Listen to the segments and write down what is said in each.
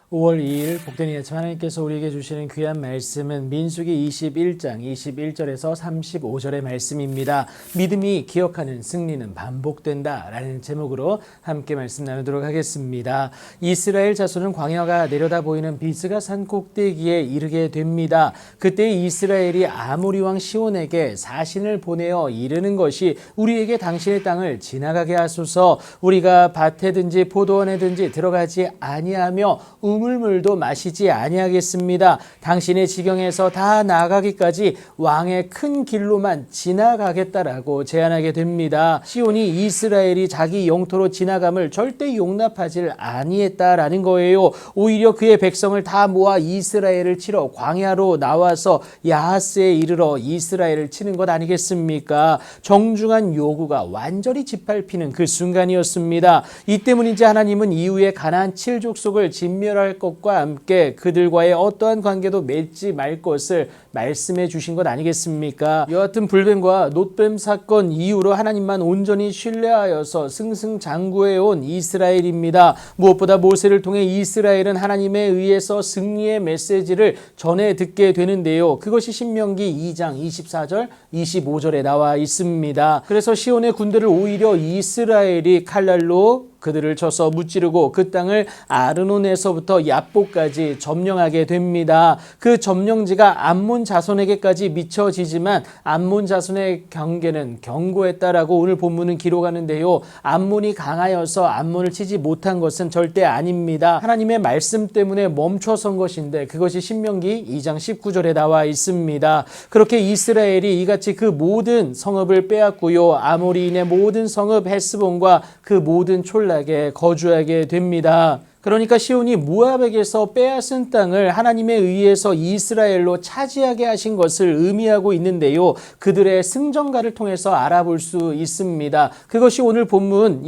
5월 2일 복된 이 아침 하나님께서 우리에게 주시는 귀한 말씀은 민수기 21장 21절에서 35절의 말씀입니다. 믿음이 기억하는 승리는 반복된다 라는 제목으로 함께 말씀 나누도록 하겠습니다. 이스라엘 자손은 광야가 내려다 보이는 비스가 산 꼭대기에 이르게 됩니다. 그때 이스라엘이 아모리 왕 시온에게 사신을 보내어 이르는 것이 우리에게 당신의 땅을 지나가게 하소서. 우리가 밭에든지 포도원에든지 들어가지 아니하며 우물물도 마시지 아니하겠습니다. 당신의 지경에서 다 나아가기까지 왕의 큰 길로만 지나가겠다라고 제안하게 됩니다. 시온이 이스라엘이 자기 영토로 지나감을 절대 용납하지 아니했다라는 거예요. 오히려 그의 백성을 다 모아 이스라엘을 치러 광야로 나와서 야하스에 이르러 이스라엘을 치는 것 아니겠습니까? 정중한 요구가 완전히 짓밟히는 그 순간이었습니다. 이 때문인지 하나님은 이후에 가나안 7족속을 진멸할 것과 함께 그들과의 어떠한 관계도 맺지 말 것을 말씀해 주신 것 아니겠습니까? 여하튼 불뱀과 놋뱀 사건 이후로 하나님만 온전히 신뢰하여서 승승장구해온 이스라엘입니다. 무엇보다 모세를 통해 이스라엘은 하나님에 의해서 승리의 메시지를 전해 듣게 되는데요. 그것이 신명기 2장 24절 25절에 나와 있습니다. 그래서 시온의 군대를 오히려 이스라엘이 칼날로 그들을 쳐서 무찌르고 그 땅을 아르논에서부터 얍보까지 점령하게 됩니다. 그 점령지가 암몬 자손에게까지 미쳐지지만 암몬 자손의 경계는 견고했다라고 오늘 본문은 기록하는데요. 암몬이 강하여서 암몬을 치지 못한 것은 절대 아닙니다. 하나님의 말씀 때문에 멈춰선 것인데 그것이 신명기 2장 19절에 나와 있습니다. 그렇게 이스라엘이 이같이 그 모든 성읍을 빼앗고요. 아모리인의 모든 성읍 헤스본과 그 모든 촌락에 거주하게 됩니다. 그러니까 시온이 모압에게서 빼앗은 땅을 하나님에 의해서 이스라엘로 차지하게 하신 것을 의미하고 있는데요. 그들의 승전가를 통해서 알아볼 수 있습니다. 그것이 오늘 본문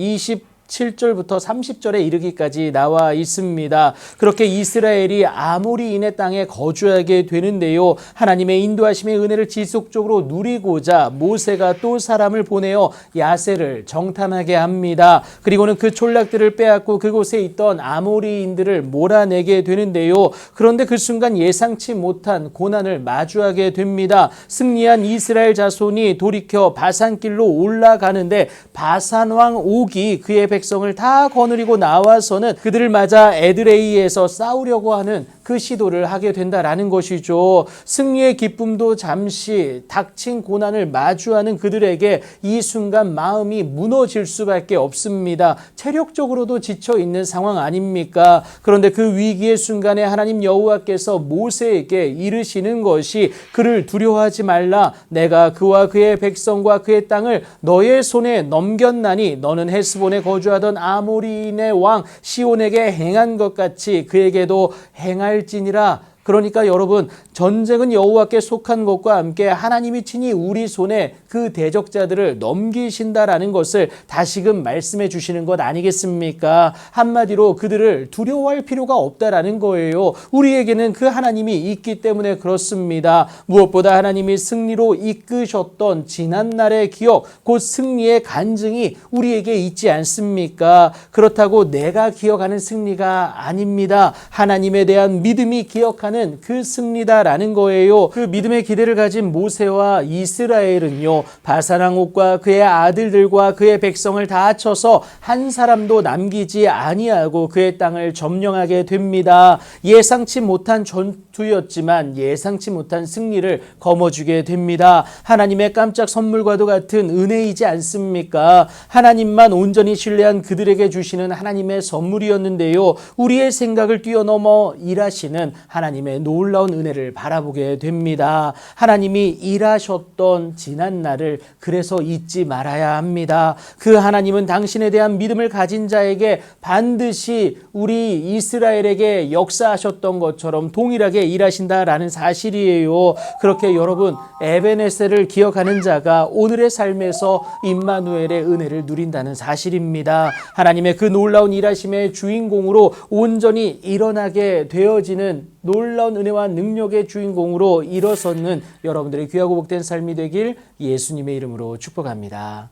7절부터 30절에 이르기까지 나와 있습니다. 그렇게 이스라엘이 아모리인의 땅에 거주하게 되는데요. 하나님의 인도하심의 은혜를 지속적으로 누리고자 모세가 또 사람을 보내어 야세를 정탐하게 합니다. 그리고는 그 촌락들을 빼앗고 그곳에 있던 아모리인들을 몰아내게 되는데요. 그런데 그 순간 예상치 못한 고난을 마주하게 됩니다. 승리한 이스라엘 자손이 돌이켜 바산길로 올라가는데 바산왕 옥이 그의 백성을 다 거느리고 나와서는 그들을 맞아 에드레이에서 싸우려고 하는 그 시도를 하게 된다라는 것이죠. 승리의 기쁨도 잠시 닥친 고난을 마주하는 그들에게 이 순간 마음이 무너질 수밖에 없습니다. 체력적으로도 지쳐 있는 상황 아닙니까? 그런데 그 위기의 순간에 하나님 여호와께서 모세에게 이르시는 것이 그를 두려워하지 말라. 내가 그와 그의 백성과 그의 땅을 너의 손에 넘겼나니 너는 헤스본에 거주하던 아모리인의 왕 시온에게 행한 것 같이 그에게도 행할지니라. 그러니까 여러분, 전쟁은 여호와께 속한 것과 함께 하나님이 친히 우리 손에 그 대적자들을 넘기신다라는 것을 다시금 말씀해 주시는 것 아니겠습니까? 한마디로 그들을 두려워할 필요가 없다라는 거예요. 우리에게는 그 하나님이 있기 때문에 그렇습니다. 무엇보다 하나님이 승리로 이끄셨던 지난날의 기억, 곧 승리의 간증이 우리에게 있지 않습니까? 그렇다고 내가 기억하는 승리가 아닙니다. 하나님에 대한 믿음이 기억하는 그 승리다라는 거예요. 그 믿음의 기대를 가진 모세와 이스라엘은요, 바산왕 옥과 그의 아들들과 그의 백성을 다 합쳐서 한 사람도 남기지 아니하고 그의 땅을 점령하게 됩니다. 예상치 못한 전투였지만 예상치 못한 승리를 거머쥐게 됩니다. 하나님의 깜짝 선물과도 같은 은혜이지 않습니까? 하나님만 온전히 신뢰한 그들에게 주시는 하나님의 선물이었는데요. 우리의 생각을 뛰어넘어 일하시는 하나님의 놀라운 은혜를 바라보게 됩니다. 하나님이 일하셨던 지난 날을 그래서 잊지 말아야 합니다. 그 하나님은 당신에 대한 믿음을 가진 자에게 반드시 우리 이스라엘에게 역사하셨던 것처럼 동일하게 일하신다라는 사실이에요. 그렇게 여러분, 에베네셀을 기억하는 자가 오늘의 삶에서 임마누엘의 은혜를 누린다는 사실입니다. 하나님의 그 놀라운 일하심의 주인공으로 온전히 일어나게 되어지는 놀라운 은혜와 능력의 주인공으로 일어서는 여러분들의 귀하고 복된 삶이 되길 예수님의 이름으로 축복합니다.